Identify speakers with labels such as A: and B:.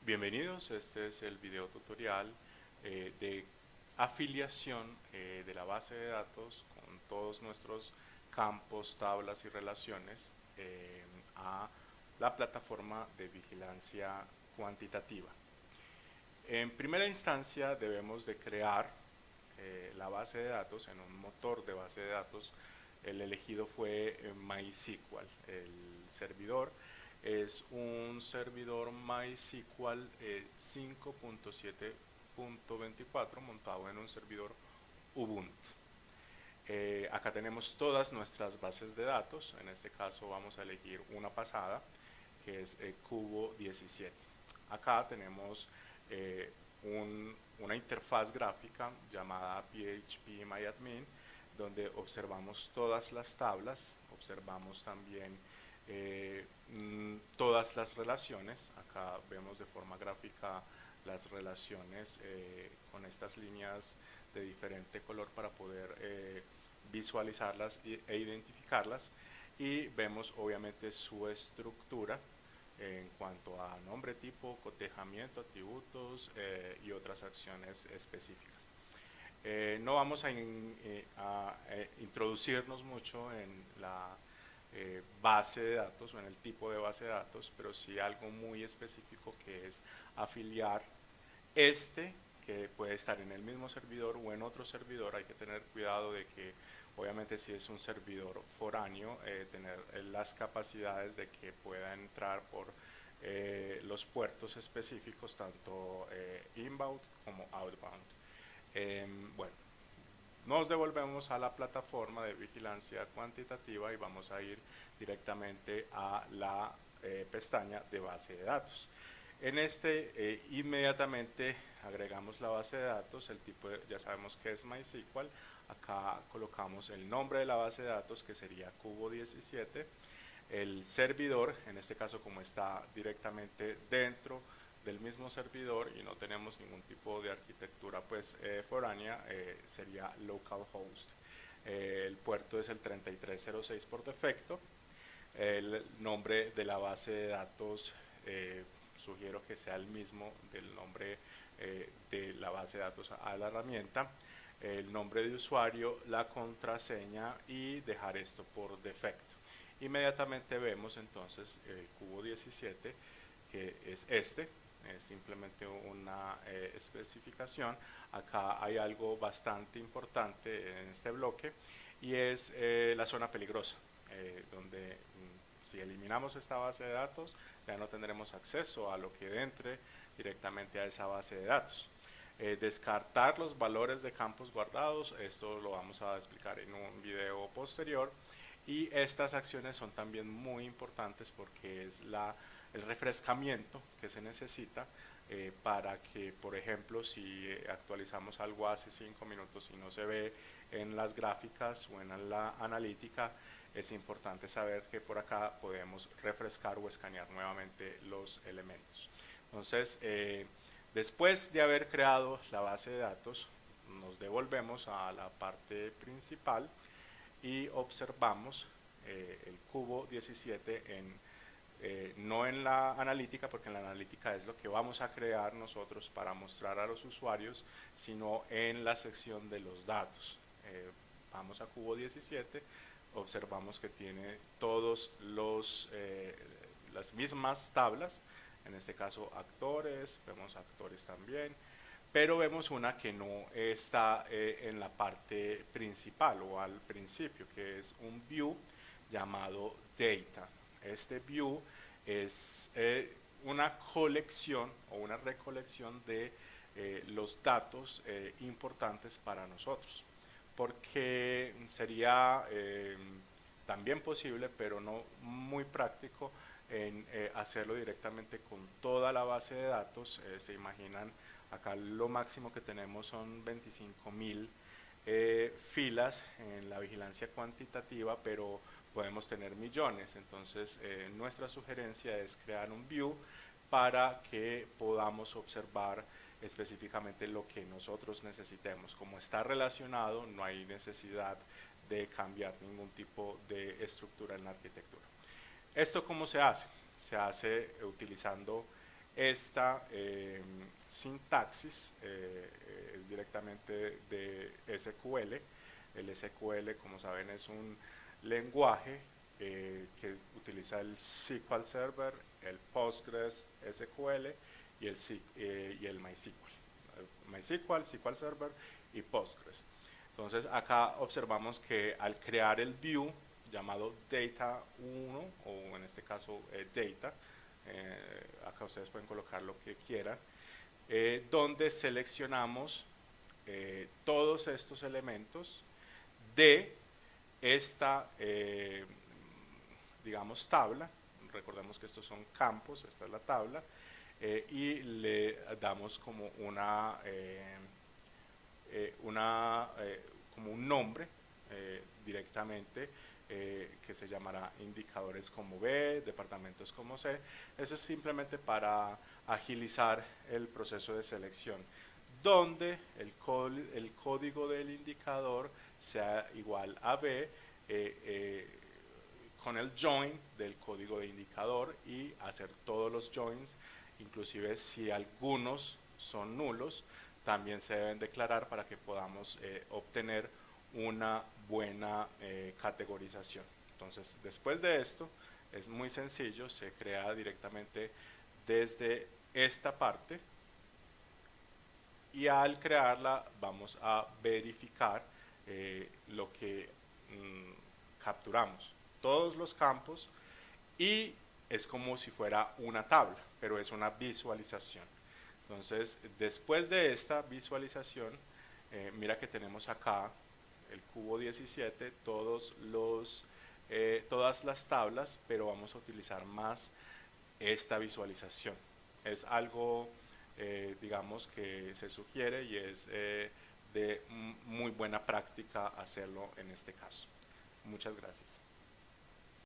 A: Bienvenidos, este es el video tutorial de afiliación de la base de datos con todos nuestros campos, tablas y relaciones a la plataforma de vigilancia cuantitativa. En primera instancia debemos de crear la base de datos en un motor de base de datos. El elegido fue MySQL. El servidor es un servidor MySQL 5.7.24 montado en un servidor Ubuntu. Acá tenemos todas nuestras bases de datos. En este caso vamos a elegir una pasada, que es Cubo 17. Acá tenemos una interfaz gráfica llamada PHPMyAdmin, donde observamos todas las tablas, observamos también todas las relaciones. Acá vemos de forma gráfica las relaciones con estas líneas de diferente color para poder visualizarlas e identificarlas, y vemos obviamente su estructura en cuanto a nombre, tipo, cotejamiento, atributos y otras acciones específicas. No vamos a introducirnos mucho en la base de datos o en el tipo de base de datos, pero sí algo muy específico, que es afiliar que puede estar en el mismo servidor o en otro servidor. Hay que tener cuidado de que obviamente si es un servidor foráneo, tener las capacidades de que pueda entrar por los puertos específicos, tanto inbound como outbound. Bueno, nos devolvemos a la plataforma de vigilancia cuantitativa y vamos a ir directamente a la pestaña de base de datos. En inmediatamente agregamos la base de datos. El tipo ya sabemos que es MySQL. Acá colocamos el nombre de la base de datos, que sería Cubo 17. El servidor, en este caso, como está directamente dentro del mismo servidor y no tenemos ningún tipo de arquitectura foránea, sería localhost. El puerto es el 3306 por defecto. El nombre de la base de datos, sugiero que sea el mismo del nombre de la base de datos a la herramienta. El nombre de usuario, la contraseña, y dejar esto por defecto. Inmediatamente vemos entonces el Cubo 17, que es es simplemente una especificación. Acá hay algo bastante importante en este bloque, y es la zona peligrosa, donde si eliminamos esta base de datos, ya no tendremos acceso a lo que entre directamente a esa base de datos. Descartar los valores de campos guardados, esto lo vamos a explicar en un video posterior. Y estas acciones son también muy importantes porque es el refrescamiento que se necesita para que, por ejemplo, si actualizamos algo hace 5 minutos y no se ve en las gráficas o en la analítica, es importante saber que por acá podemos refrescar o escanear nuevamente los elementos. Entonces, después de haber creado la base de datos, nos devolvemos a la parte principal y observamos el Cubo 17 no en la analítica, porque en la analítica es lo que vamos a crear nosotros para mostrar a los usuarios, sino en la sección de los datos. Vamos a Cubo 17, observamos que tiene todos las mismas tablas, en este caso actores, vemos actores también, pero vemos una que no está en la parte principal o al principio, que es un view llamado data. Este view es una colección o una recolección de los datos importantes para nosotros, porque sería también posible, pero no muy práctico, en hacerlo directamente con toda la base de datos. Se imaginan, acá lo máximo que tenemos son 25.000 filas en la vigilancia cuantitativa, pero podemos tener millones. Entonces, nuestra sugerencia es crear un view para que podamos observar específicamente lo que nosotros necesitemos. Como está relacionado, no hay necesidad de cambiar ningún tipo de estructura en la arquitectura. ¿Esto cómo se hace? Se hace utilizando esta sintaxis es directamente de SQL. El SQL, como saben, es un lenguaje que utiliza el SQL Server, el Postgres SQL y el MySQL. MySQL, SQL Server y Postgres. Entonces acá observamos que al crear el view llamado data1 o en este caso data, acá ustedes pueden colocar lo que quieran, donde seleccionamos todos estos elementos de esta, digamos, tabla. Recordemos que estos son campos, esta es la tabla, y le damos como como un nombre directamente que se llamará indicadores como B, departamentos como C. Eso es simplemente para agilizar el proceso de selección, donde el código del indicador sea igual a B con el join del código de indicador y hacer todos los joins, inclusive si algunos son nulos, también se deben declarar para que podamos obtener una buena categorización. Entonces, después de esto, es muy sencillo, se crea directamente desde esta parte y al crearla vamos a verificar lo que capturamos, todos los campos, y es como si fuera una tabla, pero es una visualización. Entonces, después de esta visualización, mira que tenemos acá el cubo 17, todas las tablas, pero vamos a utilizar más esta visualización. Es algo, digamos, que se sugiere y es de muy buena práctica hacerlo en este caso. Muchas gracias.